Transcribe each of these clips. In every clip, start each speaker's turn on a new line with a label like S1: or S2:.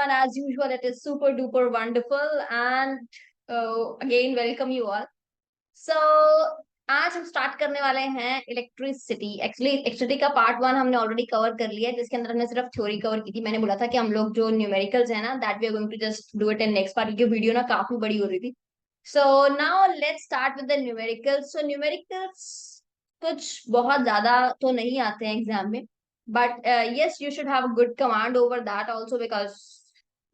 S1: everyone. As usual, it is super duper wonderful and again welcome you all. So आज हम start करने वाले हैं इलेक्ट्रिसिटी. एक्चुअली इलेक्ट्रिसिटी का पार्ट वन हमने ऑलरेडी कवर कर लिया है, जिसके अंदर हमने सिर्फ थ्योरी कवर की थी. मैंने बोला था कि हम लोग जो न्यूमेरिकल्स है ना, that we are going to just do it in next part, क्योंकि वीडियो ना काफी बड़ी हो रही थी. So now let's start with the numericals. So numericals कुछ बहुत ज्यादा तो नहीं आते हैं एग्जाम में, but yes, you should have a good command over that also, because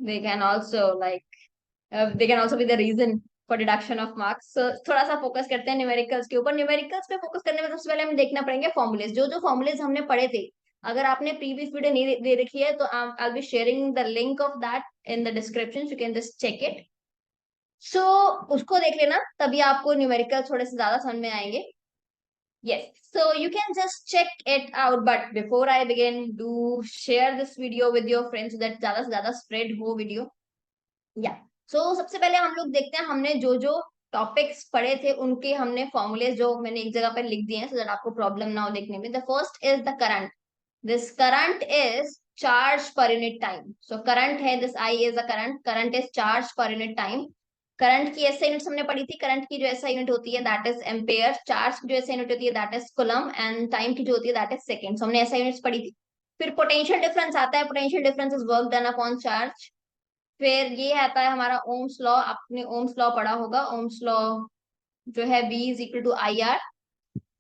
S1: they can also they can also be the reason for deduction of marks. So थोड़ा सा फोकस करते हैं न्यूमेरिकल्स के ऊपर. न्यूमेरिकल्स पे फोकस करने में सबसे पहले हमें देखना पड़ेंगे फॉर्मूलेज. जो जो फॉर्मूलेज हमने पढ़े थे, अगर आपने प्रीवियस वीडियो नहीं दे रखी है तो I be sharing the link of that in the description, you can just check it. So उसको देख लेना, तभी आपको न्यूमेरिकल थोड़े से ज्यादा समझ में आएंगे. Yes, so you can just check it out. But before I begin, do share this video with your friends so that ज्यादा से ज्यादा spread हो video. Yeah. So सबसे पहले हम लोग देखते हैं, हमने जो जो टॉपिक्स पढ़े थे उनके हमने फॉर्मूलेज जो मैंने एक जगह पर लिख दिए हैं, so that आपको प्रॉब्लम ना हो देखने में. The first is the current. This current is charge per unit time. So current है, this I is a current. Current is charge per unit time. Current की ऐसे यूनिट्स हमने पढ़ी थी. करंट की जो ऐसा यूनिट होती है दैट इज एम्पेयर. चार्ज की जो ऐसा यूनिट होती है that is coulomb. And time की जो होती है दैट इज सेकंड. हमने ऐसा यूनिट्स पढ़ी थी. फिर पोटेंशियल डिफरेंस आता है. Potential difference is work done upon charge. फिर ये आता है हमारा ओम्स लॉ. आपने ओम्स लॉ पढ़ा होगा. ओम्स लॉ जो है V is equal to I R.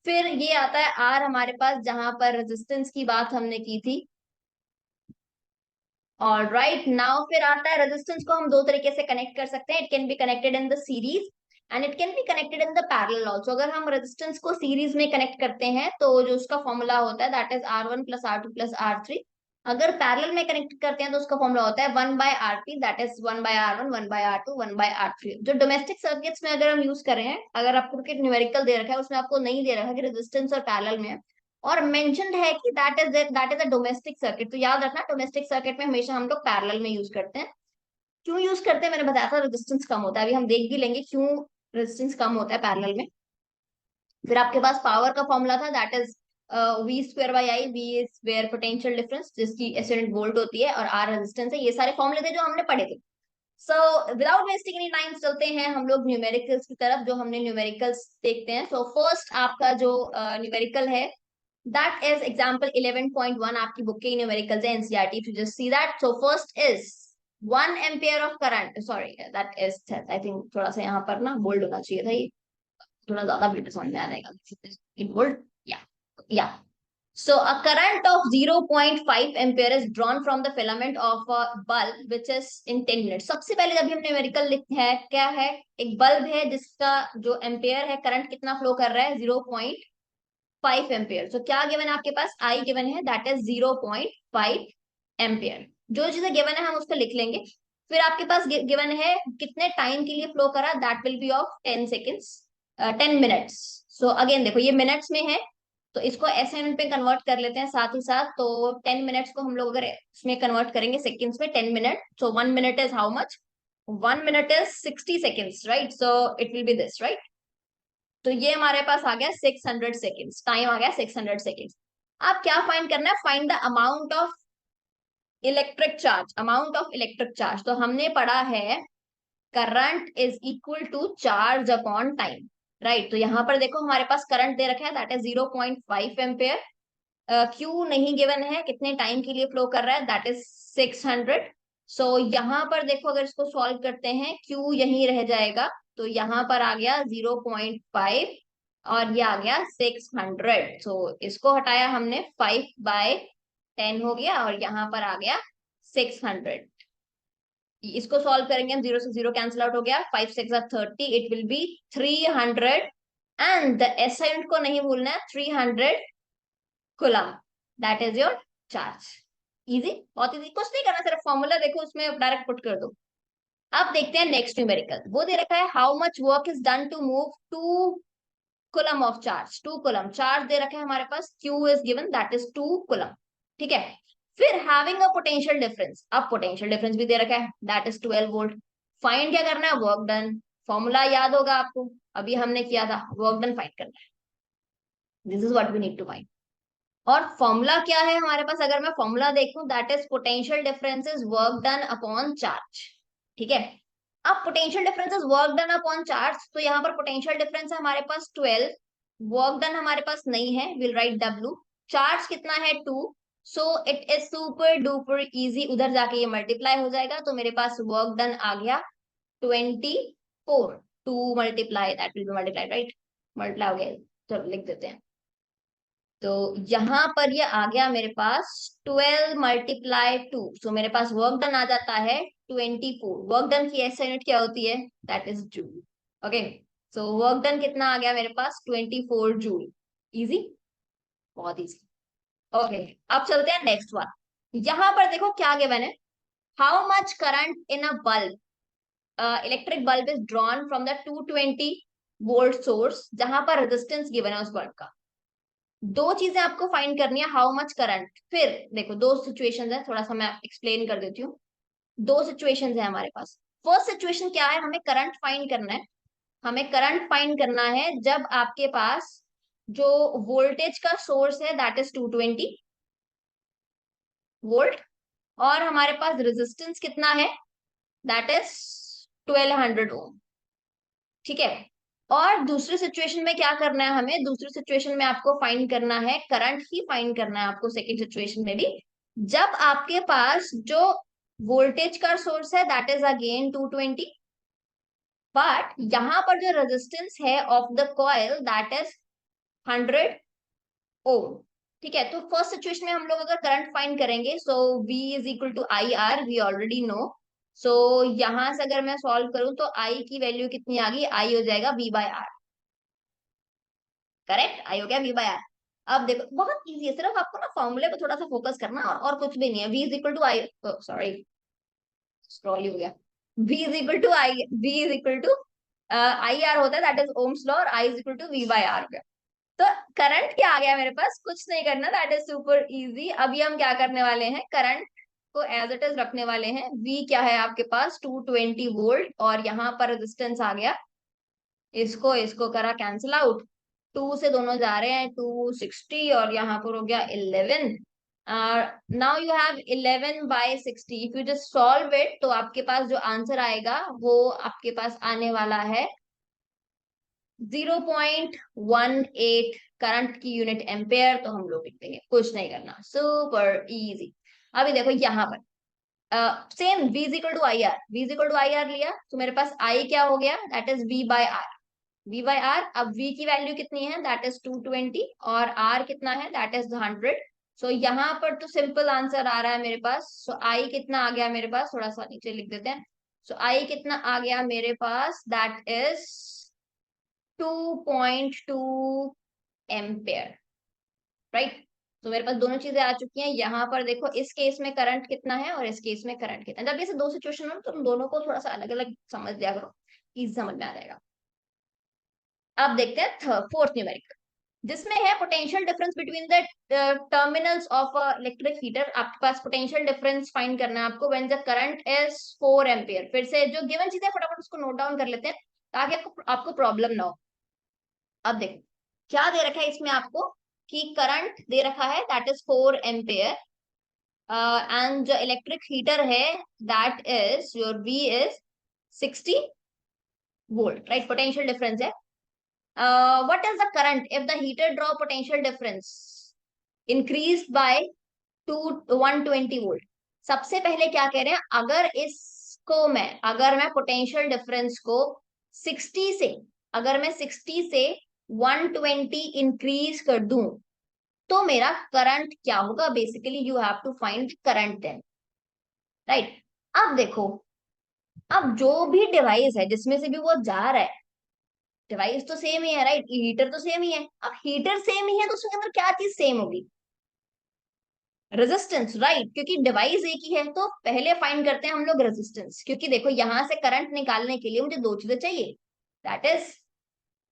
S1: फिर ये आता है आर हमारे पास, जहां पर रेजिस्टेंस की बात हमने की थी. और राइट नाउ फिर आता है रेजिस्टेंस को हम दो तरीके से कनेक्ट कर सकते हैं. It can be connected in the series and it can be connected in the parallel also. अगर हम रेजिस्टेंस को सीरीज में कनेक्ट करते हैं तो जो उसका फॉर्मूला होता है that is R1 plus R2 plus R3. अगर पैरेलल में कनेक्ट करते हैं तो उसका फॉर्मूला होता है 1/RP, that is 1/R1 1/R2 1/R3. जो डोमेस्टिक सर्किट्स में अगर हम यूज कर रहे हैं, अगर आपको न्यूमेरिकल दे रखा है उसमें आपको नहीं दे रखा है कि रेजिस्टेंस और पैरेलल में और मेंशन्ड है कि that is a domestic circuit, तो याद रखना डोमेस्टिक सर्किट में हमेशा हम लोग पैरेलल में यूज करते हैं. क्यों यूज करते हैं मैंने बताया था, रेजिस्टेंस कम होता है. अभी हम देख भी लेंगे क्यों रेजिस्टेंस कम होता है पैरेलल में. फिर आपके पास पावर का फॉर्मूला था that is V square by I. V is where potential difference, जिसकी एस यूनिट वोल्ट होती है, और R रेजिस्टेंस है. ये सारे फॉर्मूले थे जो हमने पढ़े थे. So without wasting any time चलते हैं हम लोग न्यूमेरिकल्स की तरफ, जो हमने न्यूमेरिकल्स देखते हैं. सो फर्स्ट आपका जो न्यूमेरिकल है that is example 11.1. आपकी बुक के न्यूमेरिकल्स है NCERT. if you just see that, so first is 1 ampere of current. sorry, that is I think थोड़ा सा यहाँ पर ना बोल्ड होना चाहिए था. ये थोड़ा ज्यादा बेटर समझ में आ जाएगा इन बोल्ड. या या so a current of 0.5 ampere is drawn from the filament of a bulb which is in 10 minutes. सबसे पहले जब हम न्यूमेरिकल लिखते हैं, क्या है, एक बल्ब है जिसका जो एम्पेयर है, करंट कितना फ्लो कर रहा है 0.5 एम्पेयर. तो क्या गिवन है आपके पास, आई गिवन है दैट इज 0.5 एम्पेयर. जो चीजें गिवन है हम उसको लिख लेंगे. फिर आपके पास गिवन है कितने टाइम के लिए फ्लो करा, that will B of 10 seconds 10 minutes. So again देखो ये मिनट्स में है, तो इसको ऐसे यूनिट पे कन्वर्ट कर लेते हैं साथ ही साथ. तो 10 मिनट्स को हम लोग अगर इसमें कन्वर्ट करेंगे सेकेंड्स में, 10 minute, so 1 minute is how much, 1 minute is 60 seconds, right. So it will B this, right. तो ये हमारे पास आ गया 600 सेकेंड्स. टाइम आ गया 600 सेकेंड्स. अब क्या फाइंड करना है, find the amount of electric charge. Amount of electric charge तो हमने पढ़ा है current is equal to charge upon time, right. तो यहाँ पर देखो हमारे पास करंट दे रखा है दैट इज 0.5 एम्पेयर. क्यू नहीं गिवन है, कितने टाइम के लिए फ्लो कर रहा है, दैट इज 600. सो यहाँ पर देखो अगर इसको सॉल्व करते हैं, क्यू यहीं रह जाएगा, तो यहाँ पर आ गया 0.5 और ये आ गया 600. सो इसको हटाया हमने, 5/10 हो गया और यहाँ पर आ गया 600. इसको सॉल्व करेंगे हम, 0 से 0 कैंसिल आउट हो गया, 5 6 30, it will B 300. And the SI unit को नहीं भूलना है, 300 coulomb, that is your charge. Easy, बहुत इजी, कुछ नहीं करना, सिर्फ फॉर्मूला देखो उसमें डायरेक्ट पुट कर दो. अब देखते हैं नेक्स्ट न्यूमेरिकल. वो दे रखा है how much work is done to move 2 coulomb of charge. 2 coulomb charge दे रखा है हमारे पास, Q is given that is 2 coulomb, ठीक है. फिर हैविंग अ पोटेंशियल डिफरेंस, अब पोटेंशियल डिफरेंस भी दे रखा है दैट इज 12 वोल्ट. फाइंड क्या करना है, वर्क डन. फॉर्मूला याद होगा आपको, अभी हमने किया था, वर्क डन फाइंड करना है. This is what we need to find. और फॉर्मूला क्या है हमारे पास, अगर मैं फॉर्मूला देखूं, that is potential difference is work done upon charge. ठीक है, अब potential difference is work done upon charge, तो यहाँ पर पोटेंशियल डिफरेंस है हमारे पास 12, वर्क डन हमारे पास नहीं है, विल राइट W। चार्ज कितना है 2, सो it is super duper easy, उधर जाके ये मल्टीप्लाई हो जाएगा, तो मेरे पास वर्क डन आ गया 24। 2 multiply that will B multiply, right, multiply हो गया, चलो लिख देते हैं। तो यहां पर ये आ गया मेरे पास 12 × 2, सो मेरे पास वर्क डन आ जाता है 24। वर्क डन की ऐसे यूनिट क्या होती है, that is joule. Okay, so work done कितना आ गया मेरे पास 24 जूल। इजी, बहुत इजी। ओके, अब चलते हैं नेक्स्ट वन। यहां पर देखो क्या गिवन है, how much current in a bulb, electric bulb is drawn from the 220 volt source, जहां पर रेजिस्टेंस गिवन है उस बल्ब का। दो चीजें आपको फाइंड करनी है, हाउ मच करंट, फिर देखो दो सिचुएशंस है, थोड़ा सा मैं एक्सप्लेन कर देती हूँ। दो सिचुएशंस है हमारे पास। फर्स्ट सिचुएशन क्या है, हमें करंट फाइंड करना है। हमें करंट फाइंड करना है जब आपके पास जो वोल्टेज का सोर्स है दैट इज 220 वोल्ट, और हमारे पास रेजिस्टेंस कितना है, दैट इज 1200 ओम। ठीक है, और दूसरी सिचुएशन में क्या करना है, हमें दूसरी सिचुएशन में आपको फाइंड करना है, करंट ही फाइंड करना है आपको सेकंड सिचुएशन में भी, जब आपके पास जो वोल्टेज का सोर्स है दैट इज अगेन 220, बट यहां पर जो रेजिस्टेंस है of the coil that is 100 ओम। ठीक है, तो फर्स्ट सिचुएशन में हम लोग अगर करंट फाइंड करेंगे, so V is equal to I R, we already know. So यहां से अगर मैं सॉल्व करूं तो I की वैल्यू कितनी आ गई, I हो जाएगा V/R। करेक्ट, आई हो गया V/R। अब देखो बहुत इजी है, सिर्फ आपको ना फॉर्मूले पे थोड़ा सा फोकस करना, और कुछ भी नहीं है। V is equal to I, sorry scroll ही हो गया। V is equal to I R होता है, दैट इज ओम्स लॉ, और I is equal to V/R हो गया। तो करंट क्या आ गया मेरे पास, कुछ नहीं करना, दैट इज सुपर इजी। अभी हम क्या करने वाले हैं, करंट को एज इट इज रखने वाले हैं। V क्या है आपके पास 220 वोल्ट, और यहाँ पर रेजिस्टेंस आ गया, इसको इसको करा कैंसिल आउट, 2 से दोनों जा रहे हैं, 260, और यहाँ पर हो गया 11। Now you have 11/60, if you just solve it तो आपके पास जो आंसर आएगा वो आपके पास आने वाला है 0.18 करंट की यूनिट एम्पेयर। तो हम लोग लिख देंगे, कुछ नहीं करना, सुपर इजी। अभी देखो यहाँ पर same V is equal to I R, V is equal to I R लिया, तो मेरे पास I क्या हो गया, दैट इज V/R। V/R, अब V की वैल्यू कितनी है, दैट इज 220, और R कितना है, दैट इज 100। सो यहाँ पर तो सिंपल आंसर आ रहा है मेरे पास। सो I कितना आ गया मेरे पास, थोड़ा सा नीचे लिख देते हैं। सो I कितना आ गया मेरे पास, दैट इज 2.2 एम्पेयर, राइट। तो मेरे पास दोनों चीजें आ चुकी हैं। यहाँ पर देखो इस केस में करंट कितना है और इस केस में करंट कितना है। जब ऐसे दो सिचुएशन हो तो तुम दोनों को थोड़ा सा अलग अलग समझ लिया करो, इजी समझ में आ जाएगा। अब देखते हैं फोर्थ न्यूमेरिक, जिसमें है potential difference between the terminals of electric heater. आपके पास पोटेंशियल डिफरेंस फाइंड करना है आपको when the current is 4 ampere. फिर से जो गिवन चीज है फटाफट उसको नोट डाउन कर लेते हैं ताकि आपको प्रॉब्लम ना हो। अब देखो क्या दे रखा है इसमें आपको, कि करंट दे रखा है दैट इज 4 एम्पियर, एंड जो इलेक्ट्रिक हीटर है that is your V is 60 volt, right. Potential difference है, what is the current if the heater draw potential difference increased by 120 volt. सबसे पहले क्या कह रहे हैं, अगर मैं पोटेंशियल डिफरेंस को 60 से, अगर मैं 60 से 120 इंक्रीज कर दूं तो मेरा करंट क्या होगा। Basically you have to find current then, right. अब देखो, अब जो भी डिवाइस है जिसमें से भी वो जा रहा है, डिवाइस तो सेम ही है, राइट, हीटर तो सेम ही है। अब हीटर सेम ही है तो उसके अंदर क्या चीज सेम होगी, रेजिस्टेंस, राइट, क्योंकि डिवाइस एक ही है। तो पहले फाइंड करते हैं हम लोग रेजिस्टेंस, क्योंकि देखो यहां से करंट निकालने के लिए मुझे दो चीजें चाहिए, that is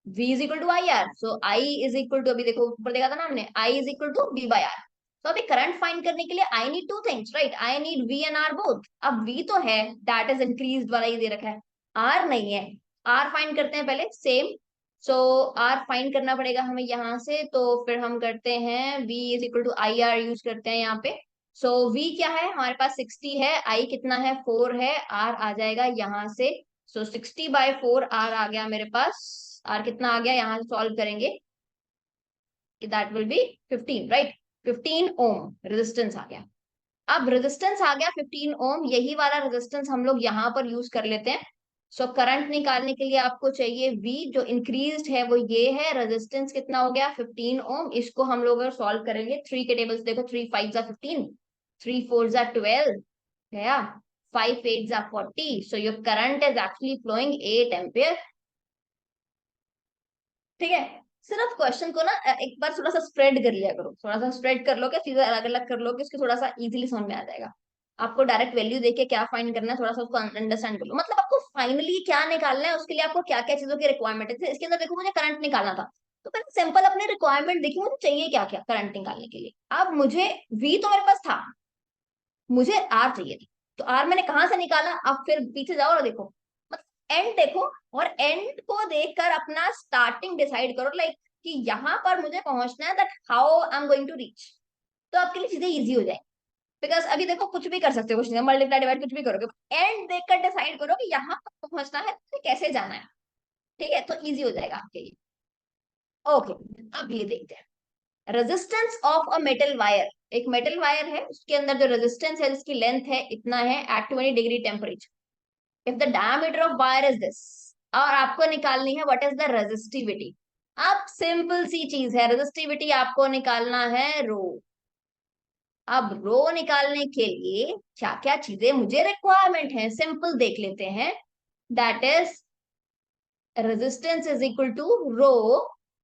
S1: V is equal to I R. So I is equal to, अभी देखो ऊपर देखा था ना हमने, I is equal to V/R। तो अभी करंट फाइंड करने के लिए I need two things, right, I need V and R both. अब V तो है, दैट इज इंक्रीज्ड वाला ही दे रखा है, R नहीं है। R फाइंड करते हैं पहले, सेम। सो आर फाइंड करना पड़ेगा हमें यहाँ से, तो फिर हम करते हैं v is equal to I R use करते हैं यहाँ पे। सो v क्या है हमारे पास 60 है, i कितना है 4 है, r आ जाएगा यहाँ से। सो 60/4 r आ गया मेरे पास। r कितना आ गया यहाँ से सॉल्व करेंगे, that will be 15, right. 15 ohm resistance आ गया। अब रेजिस्टेंस आ गया 15 ओम, यही वाला रेजिस्टेंस हम लोग यहाँ पर यूज कर लेते हैं। सो करंट निकालने के लिए आपको चाहिए V, जो इंक्रीज्ड है वो ये है, रेजिस्टेंस कितना हो गया 15 ओम। इसको हम लोग अगर सॉल्व करेंगे, 3 के टेबल्स देखो, 3 5 जा 15, 3 4 जा 12 गया, 5 8 जा 40। So your current is actually flowing 8 ampere. ठीक है, सिर्फ क्वेश्चन को ना एक बार थोड़ा सा स्प्रेड कर लिया करो, थोड़ा सा स्प्रेड कर लो, क्या चीजें अलग अलग कर लो, कि उसके थोड़ा सा इजीली समझ में आ जाएगा। आपको डायरेक्ट वैल्यू देके क्या फाइंड करना है, थोड़ा सा उसको अंडरस्टैंड कर लो, मतलब आपको फाइनली क्या निकालना है, उसके लिए आपको क्या क्या चीजों की रिक्वायरमेंट है। इसके अंदर देखो, मुझे करंट निकालना था, तो मैंने सिंपल अपने रिक्वायरमेंट देखी, मुझे चाहिए क्या क्या करंट निकालने के लिए। अब मुझे वी तो मेरे पास था, मुझे आर चाहिए थी, तो आर मैंने कहाँ से निकाला, अब फिर पीछे जाओ और देखो, मतलब एंड देखो, और एंड को देखकर अपना स्टार्टिंग डिसाइड करो, लाइक कि यहाँ पर मुझे पहुंचना है, that how I am going to reach. तो आपके लिए चीजें इजी हो जाए, बिकॉज अभी देखो कुछ भी कर सकते हो, कुछ नहीं, मल्टीप्लाई डिवाइड कुछ भी करोगे, एंड देखकर डिसाइड करो कि यहाँ पर पहुंचना है तो कैसे जाना है। ठीक है, तो इजी हो जाएगा आपके लिए। ओके, अब ये देखते हैं resistance of a metal wire. एक मेटल वायर है, उसके अंदर जो रेजिस्टेंस है, जिसकी लेंथ है इतना है at 20 degree temperature, if the diameter of wire is this, और आपको निकालनी है व्हाट इज द रेजिस्टिविटी। अब सिंपल सी चीज है, रेजिस्टिविटी आपको निकालना है रो। अब रो निकालने के लिए क्या क्या चीजें मुझे रिक्वायरमेंट है, सिंपल देख लेते हैं। That is resistance is equal to rho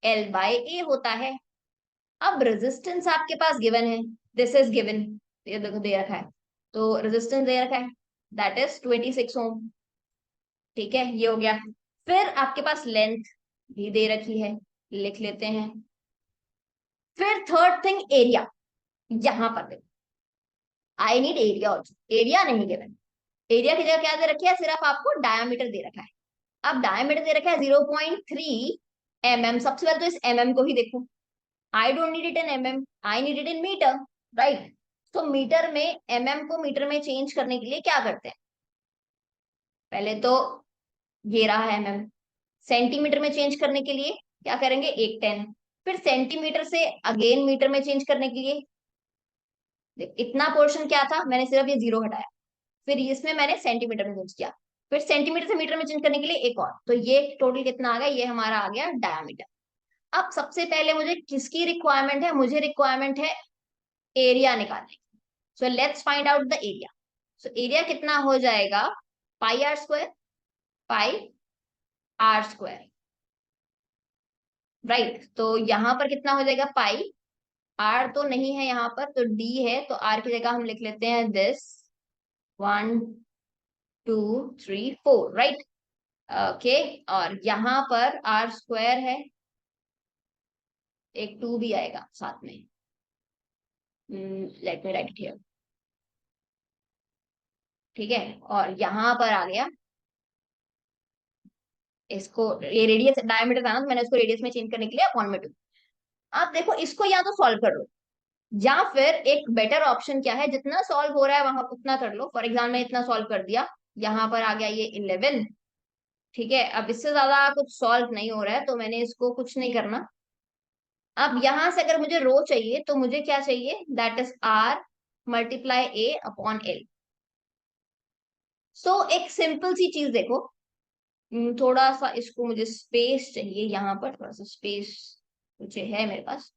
S1: L by A होता है। अब रेजिस्टेंस आपके पास गिवन है, दिस इज गिवन, ये देखो दे रखा है, तो रेजिस्टेंस दे रखा है, दैट इज 26 ओम। ठीक है, ये हो गया। फिर आपके पास लेंथ भी दे रखी है, लिख लेते हैं। फिर थर्ड थिंग एरिया, यहां पर देखो, I need area also, area नहीं गिवन। एरिया की जगह क्या दे रखी है, सिर्फ आपको डायमीटर दे रखा है। अब डायमीटर दे रखा है 0.3 mm, सबसे पहले तो इस mm को ही देखो। I don't need it in mm, I need it in meter, right. तो मीटर में mm को मीटर में चेंज करने के लिए क्या करते हैं, पहले तो ये रहा है mm, सेंटीमीटर में चेंज करने के लिए क्या करेंगे, एक 10। फिर सेंटीमीटर से अगेन मीटर में चेंज करने के लिए, इतना पोर्शन क्या था, मैंने सिर्फ ये जीरो हटाया, फिर इसमें मैंने सेंटीमीटर में चेंज किया, फिर सेंटीमीटर से मीटर में चेंज करने के लिए एक और, तो ये टोटल कितना आ गया, ये हमारा आ गया डायमीटर। अब सबसे पहले मुझे किसकी रिक्वायरमेंट है, मुझे रिक्वायरमेंट है एरिया निकालने की। So let's find out the area. So area कितना हो जाएगा, pi r square, pi r square, right. तो यहाँ पर कितना हो जाएगा, पाई, आर तो नहीं है यहाँ पर, तो डी है, तो आर की जगह हम लिख लेते हैं दिस, 1 2 3 4, राइट। ओके, और यहाँ पर आर स्क्वायर है, एक 2 भी आएगा साथ में, लेट मी राइट हियर। ठीक है, और यहाँ पर आ गया, इसको, ये रेडियस डायमीटर था ना, तो मैंने उसको रेडियस में चेंज करने के लिए अपॉन में 2। आप देखो इसको या तो सॉल्व कर लो, या फिर एक बेटर ऑप्शन क्या है, जितना सॉल्व हो रहा है वहां उतना कर लो। फॉर एग्जाम्पल मैं इतना सॉल्व कर दिया, यहाँ पर आ गया ये 11। ठीक है, अब इससे ज्यादा कुछ सॉल्व नहीं हो रहा है, तो मैंने इसको कुछ नहीं करना। अब यहां से अगर मुझे रो चाहिए, तो मुझे क्या चाहिए, that is R multiply A upon L. So एक सिंपल सी चीज देखो, थोड़ा सा इसको मुझे स्पेस चाहिए, यहाँ पर थोड़ा सा स्पेस मुझे है मेरे पास,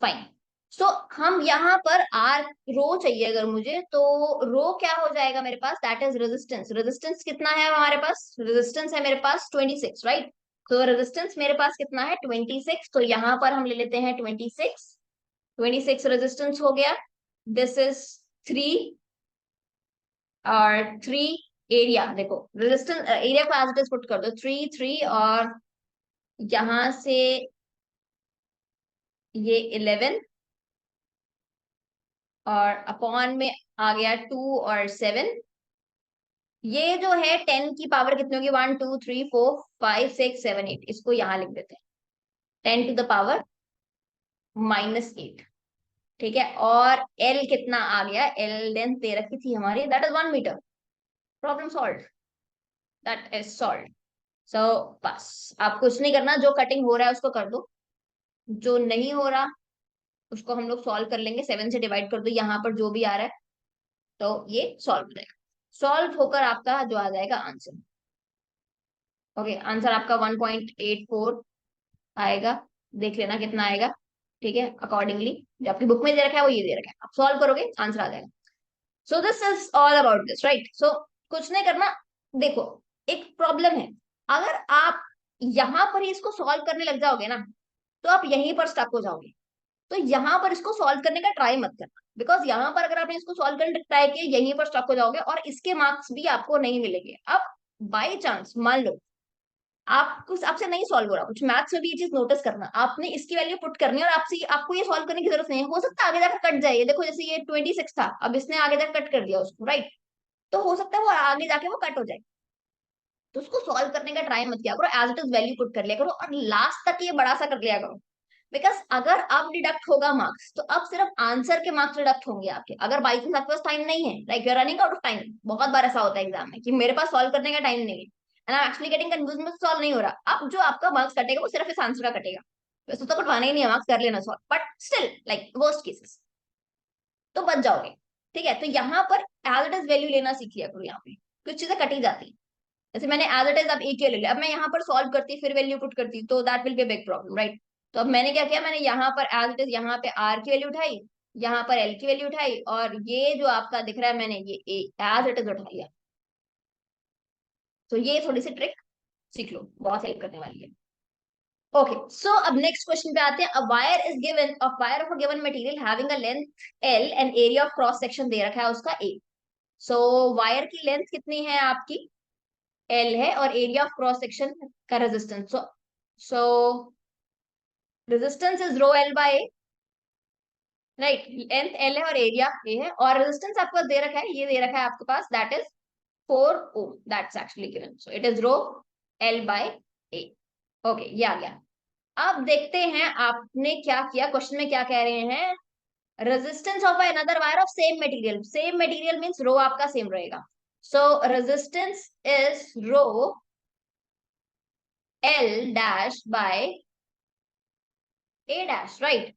S1: फाइन। सो हम यहाँ पर आर रो चाहिए अगर मुझे, तो रो क्या हो जाएगा मेरे पास, दैट इज रेजिस्टेंस। रेजिस्टेंस कितना है हमारे पास, रेजिस्टेंस है मेरे पास 26, राइट। तो रेजिस्टेंस मेरे पास कितना है 26, तो यहाँ पर हम ले लेते हैं 26। 26 रेजिस्टेंस हो गया, दिस इज 3, और 3 एरिया, देखो रेजिस्टेंस एरिया को एज इट इज पुट कर दो, 3 3, और यहां से ये 11, और अपॉन में आ गया 2 और 7, ये जो है 10 की पावर कितनी होगी, 1 2 3 4 5 6 7 8, इसको यहाँ लिख देते हैं, 10 to the power -8। ठीक है, और एल कितना आ गया, एल लेंथ दे रखी थी हमारी, that is 1 metre. Problem solve, that is solve. So बस आप कुछ नहीं करना, जो कटिंग हो रहा है उसको कर दो, जो नहीं हो रहा उसको हम लोग सॉल्व कर लेंगे। 7 से डिवाइड कर दो यहाँ पर जो भी आ रहा है, तो ये सॉल्व हो जाएगा। सॉल्व होकर आपका जो आ जाएगा आंसर, ओके, आंसर आपका 1.84 आएगा। देख लेना कितना आएगा, ठीक है, अकॉर्डिंगली जो आपकी बुक में दे रखा है वो ये दे रखा है, आप सॉल्व करोगे आंसर आ जाएगा। So this is all about this, right. So कुछ नहीं करना। देखो, एक प्रॉब्लम है, अगर आप यहां पर ही इसको सॉल्व करने लग जाओगे ना, तो आप यहीं पर स्टक हो जाओगे। तो यहाँ पर इसको सॉल्व करने का ट्राई मत करना, बिकॉज यहाँ पर अगर आपने इसको सॉल्व करने ट्राई किया, यहीं पर स्टक हो जाओगे और इसके मार्क्स भी आपको नहीं मिलेंगे। अब बाई चांस मान लो आप कुछ आपसे नहीं सॉल्व हो रहा, कुछ मैथ्स में भी ये चीज नोटिस करना, आपने इसकी वैल्यू पुट करनी है और आपसे आपको ये सॉल्व करने की जरूरत नहीं है। हो सकता है आगे जाकर कट जाए, देखो जैसे ये 26 था, अब इसने आगे जाकर कट कर दिया उसको, राइट, तो हो सकता है वो आगे जाके वो कट हो जाए। तो उसको सॉल्व करने का ट्राई मत किया करो, as it is value put कर लिया करो और लास्ट तक ये बड़ा सा कर लिया करो। बिकॉज अगर अब डिडक्ट होगा मार्क्स, तो अब सिर्फ आंसर के मार्क्स डिडक्ट होंगे आपके। अगर बाई चांस आपके पास टाइम नहीं है, like you are running out of time, बहुत बार ऐसा होता है एग्जाम में कि मेरे पास सॉल्व करने का टाइम नहीं है and I am actually getting confuse, में सॉल्व नहीं हो रहा, अब जो आपका मार्क्स कटेगा वो सिर्फ इस आंसर का कटेगा। वैसे तो कटवाना ही नहीं है मार्क्स, कर लेना solve, but still like worst cases तो बच जाओगे। ठीक है, तो यहाँ पर एज इट इज वैल्यू लेना सीख लिया करो, यहाँ पे कुछ चीजें कटी जाती है। जैसे मैंने एज इट इज अब एक ले लिया, अब मैं यहाँ पर सॉल्व करती फिर वैल्यू पुट करती तो that will be a big problem, right. तो अब मैंने क्या किया, मैंने यहाँ पर एज इट इज यहाँ पे आर की वैल्यू उठाई, यहाँ पर एल की वैल्यू उठाई, और ये जो आपका दिख रहा है मैंने ये एज इट इज उठा लिया। तो ये थोड़ी सी ट्रिक सीख लो, बहुत हेल्प करने वाली है। ओके, सो अब नेक्स्ट क्वेश्चन पे आते हैं। A wire is given, a wire of a given material having a length L and area of cross section दे रखा है उसका ए। सो वायर की लेंथ कितनी है आपकी, एल है, और एरिया ऑफ क्रॉस सेक्शन का resistance, so resistance is rho L by A, right. Length L है और एरिया ए है, और रेजिस्टेंस आपको दे रखा है, ये दे रखा है आपके पास, that is 4 ohm, that's actually given, so it is rho L by A. Okay, ये आ गया। अब देखते हैं आपने क्या किया, क्वेश्चन में क्या कह रहे हैं, resistance of another wire of same material, same material means rho आपका सेम रहेगा। So resistance is rho L dash by A dash, right,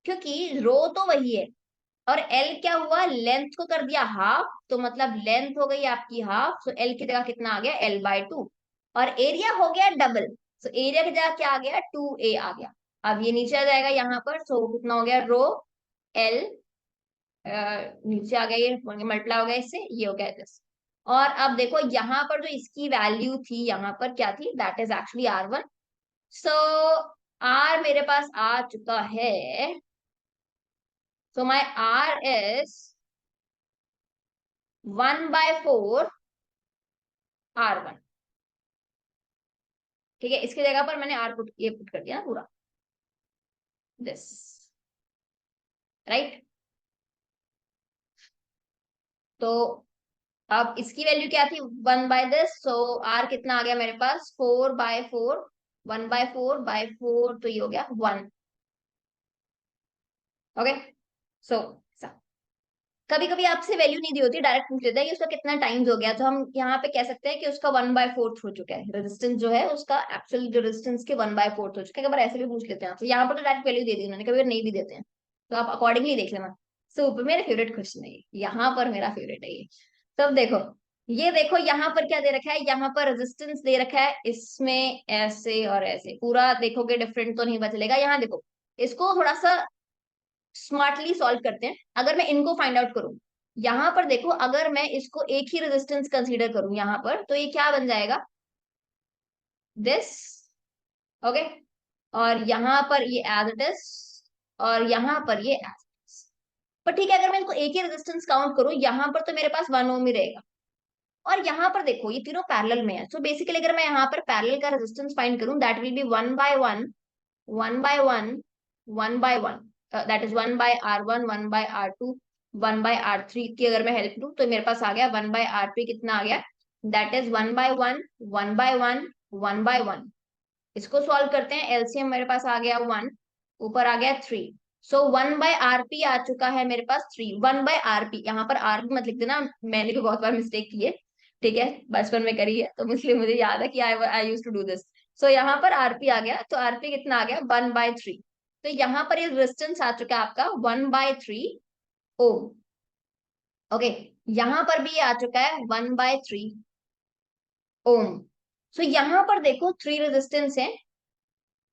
S1: क्योंकि रो तो वही है और एल क्या हुआ, लेंथ को कर दिया हाफ, तो मतलब लेंथ हो गई आपकी हाफ, सो एल की जगह कितना आ गया, L/2, और एरिया हो गया डबल, सो एरिया की जगह क्या आ गया, 2A आ गया। अब ये नीचे आ जाएगा यहाँ पर, सो कितना हो गया, रो एल, नीचे आ गया, ये मल्टीप्लाई हो गया इससे, ये हो गया दिस। और अब देखो यहाँ पर जो इसकी वैल्यू थी यहाँ पर क्या थी, that is actually R1। So R मेरे पास आ चुका है, सो माई R इज 1/4 R1। ठीक है, इसकी जगह पर मैंने आर पुट, ये पुट कर दिया ना पूरा, दिस, राइट। तो अब इसकी वैल्यू क्या थी, 1/this, सो आर कितना आ गया मेरे पास, 4/4, 1/4/4, तो ये हो गया 1। ओके, सो कभी कभी आपसे वैल्यू नहीं दी होती, डायरेक्ट पूछ लेता है कि उसका कितना टाइम्स हो गया, तो हम यहाँ पे कह सकते हैं कि उसका 1/4 हो चुका है, रेजिस्टेंस जो है उसका एक्चुअल रेजिस्टेंस के 1/4 हो चुका है। अगर ऐसे भी पूछ लेते हैं, तो यहाँ पर तो डायरेक्ट वैल्यू दे दी उन्होंने, कभी नहीं भी देते हैं, तो आप अकॉर्डिंगली देख लेना। सो मेरे फेवरेट क्वेश्चन है ये, यहाँ पर मेरा फेवरेट है ये। तब देखो, ये देखो यहाँ पर क्या दे रखा है, यहाँ पर रेजिस्टेंस दे रखा है, इसमें ऐसे और ऐसे, पूरा देखोगे डिफरेंट तो नहीं पता चलेगा। यहाँ देखो, इसको थोड़ा सा स्मार्टली सॉल्व करते हैं। अगर मैं इनको फाइंड आउट करूं, यहां पर देखो, अगर मैं इसको एक ही रेजिस्टेंस कंसीडर करूं यहाँ पर, तो ये क्या बन जाएगा, दिस, ओके, और यहाँ पर ये एज इट इज, और यहाँ पर ये एज इट इज। पर ठीक है, अगर मैं इनको एक ही रेजिस्टेंस काउंट करूं, यहाँ पर तो मेरे पास 1 ओम ही रहेगा, और यहाँ पर देखो ये तीनों पैरेलल में है, सो बेसिकली अगर मैं यहाँ पर पैरेलल का रेजिस्टेंस फाइंड करूं, that will B 1/1, 1/1, 1/1, that is 1/R1, 1/R2, 1/R3 की अगर मैं हेल्प लूं, तो मेरे पास आ गया 1/R3 कितना आ गया, दैट इज 1/1, 1/1, 1/1। इसको सॉल्व करते हैं, एलसीएम मेरे पास आ गया 1, ऊपर आ गया 3। सो 1/RP आ चुका है मेरे पास 3। 1/RP, यहाँ पर RP मत लिख देना, मैंने भी बहुत बार मिस्टेक की है, ठीक है, बचपन में करी है, तो इसलिए मुझे याद है कि आई यूज टू डू दिस। सो यहाँ पर RP आ गया, तो RP कितना आ गया 1/3। तो यहाँ पर ये रेजिस्टेंस आ चुका है आपका 1/3 ओम। ओके, यहाँ पर भी ये आ चुका है 1/3 ओम। सो यहाँ पर देखो 3 रेजिस्टेंस है,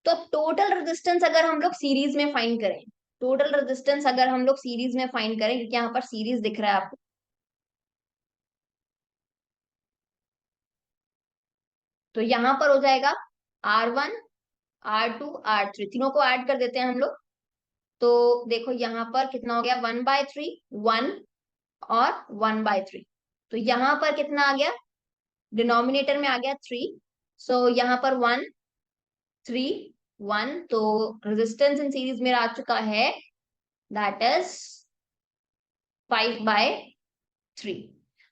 S1: तो अब टोटल रेजिस्टेंस अगर हम लोग सीरीज में फाइंड करें, टोटल रेजिस्टेंस अगर हम लोग सीरीज में फाइंड करें, क्योंकि यहाँ पर सीरीज दिख रहा है आपको, तो यहाँ पर हो जाएगा R1, R2, R3, तीनों को ऐड कर देते हैं हम लोग। तो देखो यहाँ पर कितना हो गया 1/3, 1 और 1/3। तो यहाँ पर कितना आ गया, डिनोमिनेटर में आ गया 3। सो यहाँ पर 1, 3, 1, तो रेजिस्टेंस इन सीरीज में आ चुका है, दैट इज 5/3।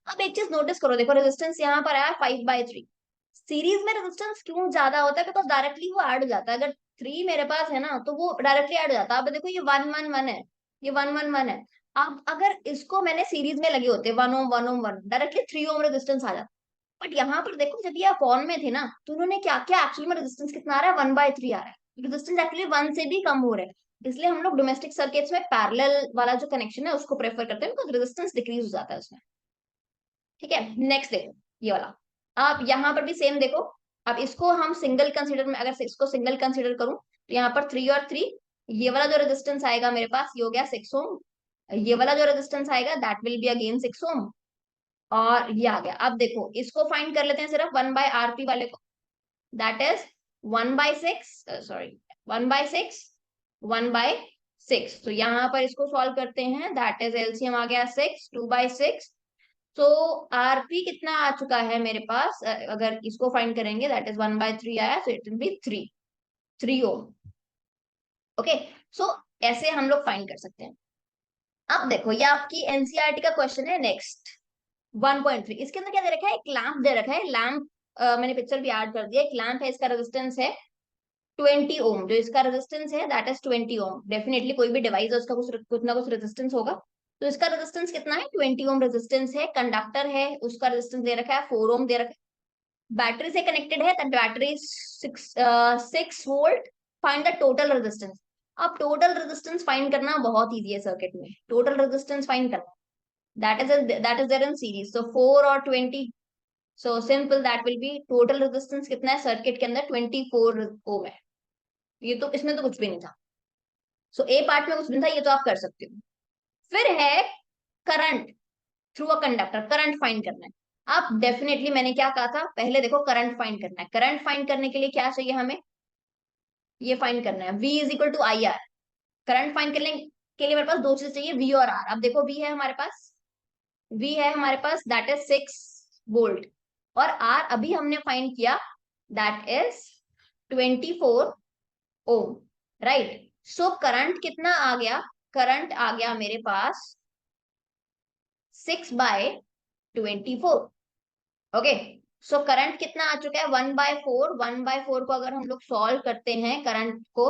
S1: अब एक चीज नोटिस करो, देखो रेजिस्टेंस यहाँ पर आया 5/3। सीरीज में रेजिस्टेंस क्यों ज्यादा होता है, बिकॉज डायरेक्टली वो ऐड हो जाता है। अगर 3 मेरे पास है ना, तो वो डायरेक्टली ऐड हो जाता है। अब देखो ये 1/1/1 है, ये 1/1/1 है। अब अगर इसको मैंने सीरीज में लगे होते 1 ओम 1 ओम 1, डायरेक्टली 3 ओम रेजिस्टेंस आ जाता। बट यहाँ पर देखो जब ये अपॉन में थे ना, तो उन्होंने क्या किया, एक्चुअली में रेजिस्टेंस कितना आ रहा है 1/3 आ रहा है। रेजिस्टेंस एक्चुअली 1 से भी कम हो रहा है। इसलिए हम लोग डोमेस्टिक सर्किट्स में पैरेलल वाला जो कनेक्शन है उसको प्रेफर करते हैं, बिकॉज रेजिस्टेंस डिक्रीज हो जाता है उसमें। ठीक है, नेक्स्ट देखो ये वाला। आप यहाँ पर भी सेम देखो। अब इसको हम सिंगल कंसीडर में, अगर इसको सिंगल कंसीडर करूं, तो यहाँ पर 3 और 3, ये वाला जो रेजिस्टेंस आएगा मेरे पास ये हो गया 6 ओम। ये वाला जो रेजिस्टेंस आएगा दैट विल बी अगेन 6 ओम। और ये आ गया। अब देखो इसको फाइंड कर लेते हैं सिर्फ 1/RP वाले को, दैट इज 1/6, सॉरी 1/6, 1/6। तो यहाँ पर इसको सॉल्व करते हैं, दैट इज एलसीएम आ गया 6, 2/6। तो आरपी कितना आ चुका है मेरे पास, अगर इसको फाइंड करेंगे दैट इज 1/3 आया, so it will be 3 ohm. Okay, so ऐसे हम लोग फाइंड कर सकते हैं। अब देखो ये आपकी एनसीईआरटी का क्वेश्चन है नेक्स्ट, 1.3। इसके अंदर क्या दे रखा है, एक लैंप दे रखा है। लैंप मैंने पिक्चर भी ऐड कर दिया। एक लैंप है, इसका रेजिस्टेंस है 20 ओम। जो इसका रेजिस्टेंस है दैट इज 20 ओम। डेफिनेटली कोई भी डिवाइस है उसका कुछ ना कुछ रेजिस्टेंस होगा। तो इसका रेजिस्टेंस कितना है, 20 ओम रेजिस्टेंस है। कंडक्टर है, उसका रेजिस्टेंस दे रखा है 4 ओम दे रखा है। बैटरी से कनेक्टेड है, तो battery 6 volt. Find the total resistance. अब टोटल रेजिस्टेंस फाइंड करना बहुत इजी है सर्किट में। टोटल रेजिस्टेंस फाइंड करना, that is there in series, so 4 और 20। So simple, that will be total resistance कितना है सर्किट के अंदर, 24 ओम है। ये तो इसमें तो कुछ भी नहीं था। सो ए पार्ट में कुछ नहीं था, ये तो आप कर सकते हो। फिर है current through a conductor, current find करना है। अब डेफिनेटली मैंने क्या कहा था, पहले देखो करंट फाइंड करना है। करंट फाइंड करने के लिए क्या चाहिए हमें, ये फाइंड करना है, V is equal to I R. Current find करने के लिए मेरे पास दो चीज चाहिए, V और R। अब देखो V है हमारे पास, V है हमारे पास दैट इज 6 वोल्ट, और R अभी हमने फाइंड किया that is 24 ohm, right. So current कितना आ गया, करंट आ गया मेरे पास 6/24। ओके, सो करंट कितना आ चुका है 1/4। 1/4 को अगर हम लोग सॉल्व करते हैं करंट को,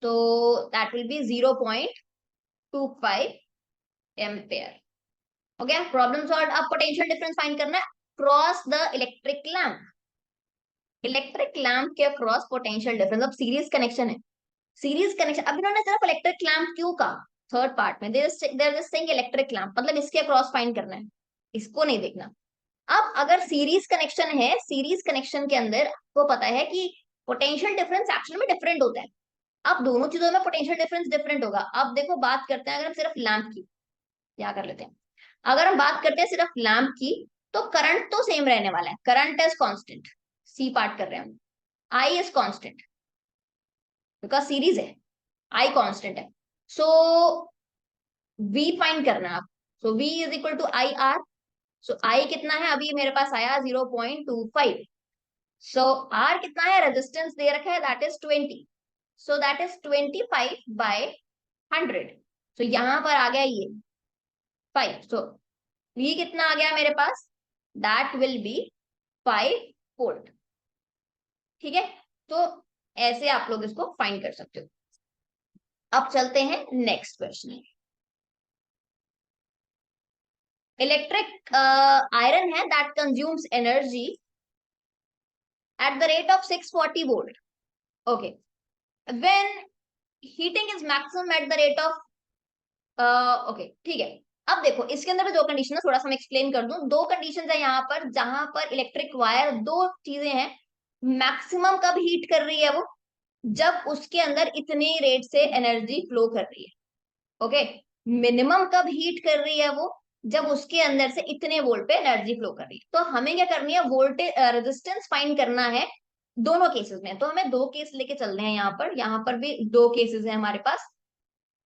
S1: तो दैट विल बी 0.25 एम्पेयर। हो गया, प्रॉब्लम सॉल्व। अब पोटेंशियल डिफरेंस फाइंड करना है cross the electric lamp. Electric lamp के क्रॉस पोटेंशियल डिफरेंस। अब सीरीज कनेक्शन है, सीरीज कनेक्शन। अब इन्होंने सिर्फ इलेक्ट्रिक लैम्प क्यों कहा, थर्ड पार्ट में they're just saying electric lamp, मतलब इसके क्रॉस फाइंड करना है, इसको नहीं देखना। अब अगर सीरीज कनेक्शन है, सीरीज कनेक्शन के अंदर आपको पता है कि पोटेंशियल डिफरेंस एक्चुअल में डिफरेंट होता है। अब दोनों चीजों में पोटेंशियल डिफरेंस डिफरेंट होगा। अब देखो बात करते हैं अगर हम सिर्फ लैंप की, क्या कर लेते हैं, अगर हम बात करते हैं सिर्फ लैंप की, तो करंट तो सेम रहने वाला है, current is constant. C part कर रहे हैं हम, I is constant because series है, आई कांस्टेंट है। सो वी फाइंड करना है आप। So V is equal to I R. So I कितना है, अभी मेरे पास आया 0.25। सो आर कितना है, रेजिस्टेंस दे रखा है that is 20। So that is 25/100। सो यहां पर आ गया ये 5। सो ये कितना आ गया मेरे पास, दैट विल बी 5 वोल्ट। ठीक है, तो ऐसे आप लोग इसको फाइंड कर सकते हो। अब चलते हैं नेक्स्ट क्वेश्चन। इलेक्ट्रिक आयरन है that consumes energy at the rate of 640 volt. Okay, when heating is maximum at the rate of okay ठीक है। अब देखो इसके अंदर दो कंडीशन है, थोड़ा सा मैं एक्सप्लेन कर दूं। दो कंडीशन है यहाँ पर, जहां पर इलेक्ट्रिक वायर, दो चीजें हैं। मैक्सिमम कब हीट कर रही है वो, जब उसके अंदर इतने रेट से एनर्जी फ्लो कर रही है। ओके, मिनिमम कब हीट कर रही है वो, जब उसके अंदर से इतने वोल्ट पे एनर्जी फ्लो कर रही है। तो हमें क्या करनी है, वोल्टेज रेजिस्टेंस फाइंड करना है दोनों केसेस में। तो हमें दो केस लेके चल रहे हैं यहाँ पर भी दो केसेस है हमारे पास।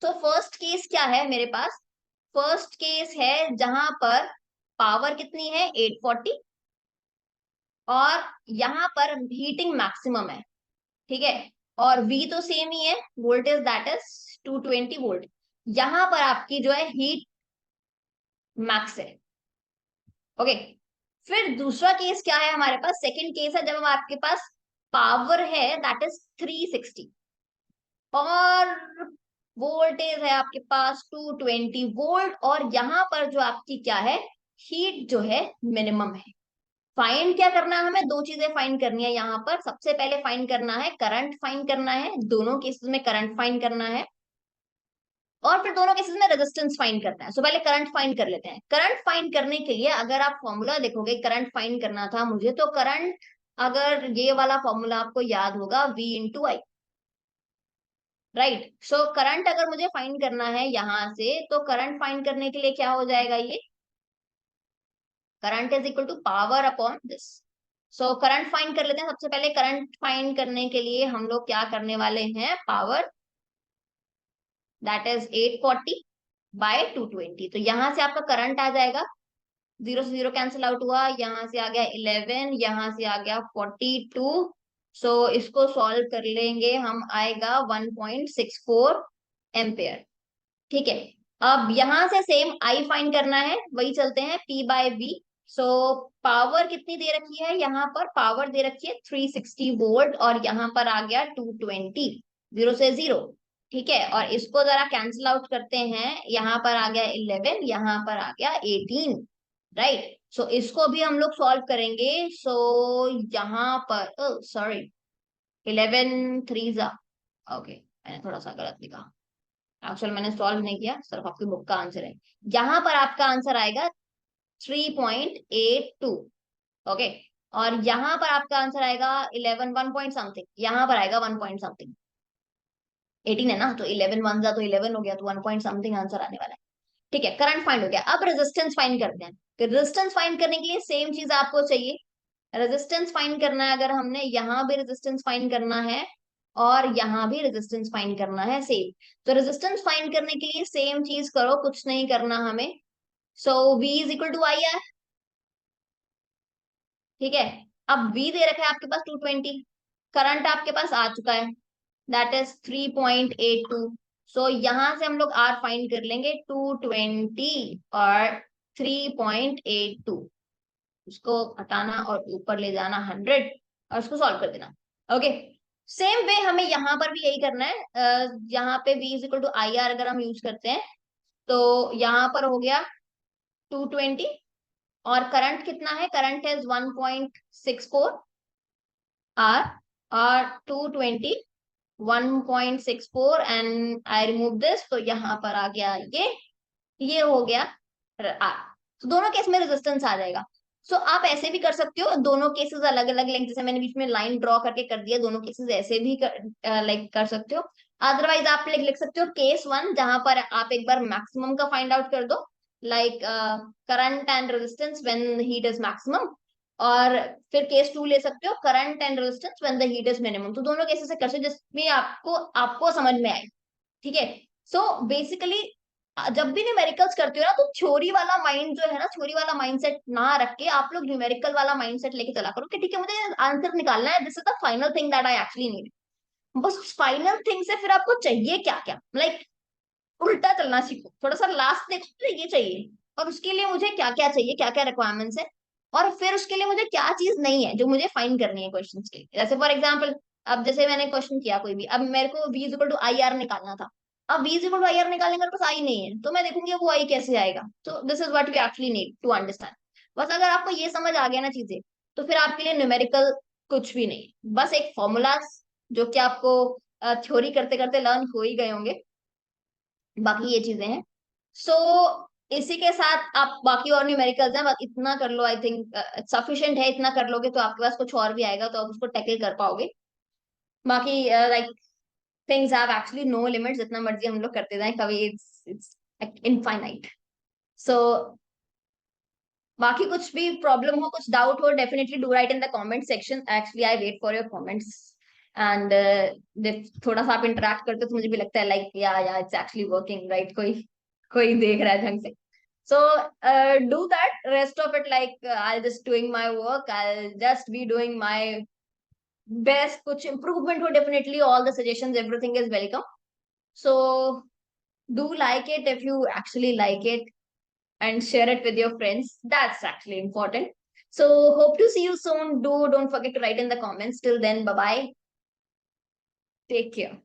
S1: तो फर्स्ट केस क्या है मेरे पास, फर्स्ट केस है जहां पर पावर कितनी है 840, और यहाँ पर हीटिंग मैक्सिमम है। ठीक है, और V तो सेम ही है, वोल्टेज दैट इज 220 वोल्ट। यहाँ पर आपकी जो है हीट मैक्स है। ओके, फिर दूसरा केस क्या है हमारे पास, सेकंड केस है जब हम आपके पास पावर है दैट इज 360, और वोल्टेज है आपके पास 220 वोल्ट, और यहाँ पर जो आपकी क्या है, हीट जो है मिनिमम है। फाइंड क्या करना है हमें, दो चीजें फाइंड करनी है यहाँ पर। सबसे पहले फाइंड करना है करंट, फाइंड करना है, दोनों केसेस में करंट फाइंड करना है, और फिर दोनों केसेस में रेजिस्टेंस फाइंड करना है। सो पहले करंट फाइंड कर लेते हैं। करंट फाइंड करने के लिए अगर आप फॉर्मूला देखोगे, करंट फाइंड करना था मुझे, तो करंट, अगर ये वाला फॉर्मूला आपको याद होगा, V इंटू आई, राइट। सो करंट अगर मुझे फाइंड करना है यहां से, तो करंट फाइंड करने के लिए क्या हो जाएगा, ये current is equal to power upon this. So current find कर लेते हैं। सबसे पहले करंट फाइंड करने के लिए हम लोग क्या करने वाले हैं, पावर दैट इज 840 बाय 220। तो यहां से आपका करंट आ जाएगा, जीरो से जीरो कैंसिल आउट हुआ, यहाँ से आ गया 11, यहाँ से आ गया 42। सो इसको सॉल्व कर लेंगे हम, आएगा 1.64 एम्पेयर। ठीक है, अब यहां से सेम आई फाइंड करना है, वही चलते हैं P by V। So power कितनी दे रखी है, यहाँ पर पावर दे रखी है 360 वोल्ट, और यहाँ पर आ गया 220, जीरो से जीरो। ठीक है, और इसको जरा कैंसिल आउट करते हैं, यहाँ पर आ गया 11, यहाँ पर आ गया 18, राइट। सो इसको भी हम लोग सॉल्व करेंगे। सो यहाँ पर सॉरी, 11 थ्री जा, ओके मैंने थोड़ा सा गलत लिखा, एक्चुअल मैंने सॉल्व नहीं किया, सिर्फ आपकी बुक का आंसर है। यहाँ पर आपका आंसर आएगा 3.82। ओके, और यहाँ पर आपका आंसर आएगा 11, 1 पॉइंट समथिंग, यहाँ पर आएगा 1 पॉइंट समथिंग। 18 है ना, तो 11 वन जा तो 11 हो गया, तो 1 पॉइंट समथिंग आंसर आने वाला है। ठीक है, करंट फाइंड हो गया। अब रेजिस्टेंस फाइंड करते हैं। रेजिस्टेंस फाइंड करने के लिए सेम चीज आपको चाहिए, रेजिस्टेंस फाइंड करना है। अगर हमने यहाँ भी रेजिस्टेंस फाइंड करना है, और यहाँ भी रेजिस्टेंस फाइंड करना है सेम, तो रेजिस्टेंस फाइंड करने के लिए सेम चीज करो, कुछ नहीं करना हमें। सो V इज इक्वल टू आई है। ठीक है, अब V दे रखा है आपके पास 220, करंट आपके पास आ चुका है दैट इज 3.82। सो यहां से हम लोग R फाइंड कर लेंगे, 220 और 3.82, उसको हटाना और ऊपर ले जाना 100, और उसको सॉल्व कर देना। ओके, सेम वे हमें यहाँ पर भी यही करना है। यहाँ पे V is equal to I R अगर हम यूज करते हैं, तो यहाँ पर हो गया 220, और करंट कितना है, करंट है 1.64 R, और 220 1.64, एंड आई रिमूव दिस, तो यहाँ पर आ गया ये हो गया R। तो दोनों केस में रेजिस्टेंस आ जाएगा। सो आप ऐसे भी कर सकते हो, दोनों केसेस अलग अलग लेंथ, जैसे मैंने बीच में लाइन ड्रॉ करके कर दिया, दोनों केसेस ऐसे भी लाइक कर सकते हो। अदरवाइज आप लिख सकते हो केस 1, जहां पर आप एक बार मैक्सिमम का फाइंड आउट कर दो, like current and resistance when heat is maximum, और फिर केस 2 ले सकते हो, current and resistance when the heat is minimum. तो दोनों केसेस से कर सकते हो जिसमें आपको आपको समझ में आए। ठीक है, सो बेसिकली जब भी न्यूमेरिकल्स करते हो ना, तो थ्योरी वाला माइंड जो है ना, थ्योरी वाला माइंडसेट ना रख के आप लोग न्यूमेरिकल वाला माइंडसेट लेके चला करो कि ठीक है मुझे आंसर निकालना है, this is the final thing that I actually need. बस उस फाइनल थिंग से फिर आपको चाहिए क्या क्या, लाइक उल्टा चलना सीखो, थोड़ा सा लास्ट देखो तो ये चाहिए, और उसके लिए मुझे क्या क्या चाहिए, क्या क्या रिक्वायरमेंट्स है, और फिर उसके लिए मुझे क्या चीज नहीं है जो मुझे फाइंड करनी है क्वेश्चन के लिए। जैसे फॉर एग्जाम्पल, अब जैसे मैंने क्वेश्चन किया कोई भी, अब मेरे को v is equal to I R निकालना था। अब v is equal to I R निकालने का मेरे पास आई नहीं है, तो मैं देखूंगी वो आई कैसे आएगा। तो this is what we actually need to understand. बस अगर आपको ये समझ आ गया ना चीजें, तो फिर आपके लिए न्यूमेरिकल कुछ भी नहीं, बस एक फॉर्मूलाज जो कि आपको थ्योरी करते करते लर्न हो ही गए होंगे। बाकी ये चीजें हैं। सो इसी के साथ आप बाकी और न्यूमेरिकल्स हैं, बस इतना कर लो, आई थिंक सफिशिएंट है। इतना कर लोगे तो आपके पास कुछ और भी आएगा तो आप उसको टैकल कर पाओगे। बाकी like things have actually no limit, जितना मर्जी हम लोग करते जाएं, कभी इट्स इनफाइनाइट। सो बाकी कुछ भी प्रॉब्लम हो, कुछ डाउट हो, definitely do write in the comment section. Actually I wait for your comments. And थोड़ा सा आप इंटरेक्ट करते हो तो मुझे भी लगता है लाइक या इट्स एक्चुअली वर्किंग राइट, कोई कोई देख रहा है ढंग से। So do that. Rest of it, like I'll just doing my work. I'll just be doing my best. कुछ improvement हो, definitely all the suggestions, everything is welcome. So do like it if you actually like it, and share it with your friends. That's actually important. So hope to see you soon. Don't forget to write in the comments. Till then, bye bye. Take care.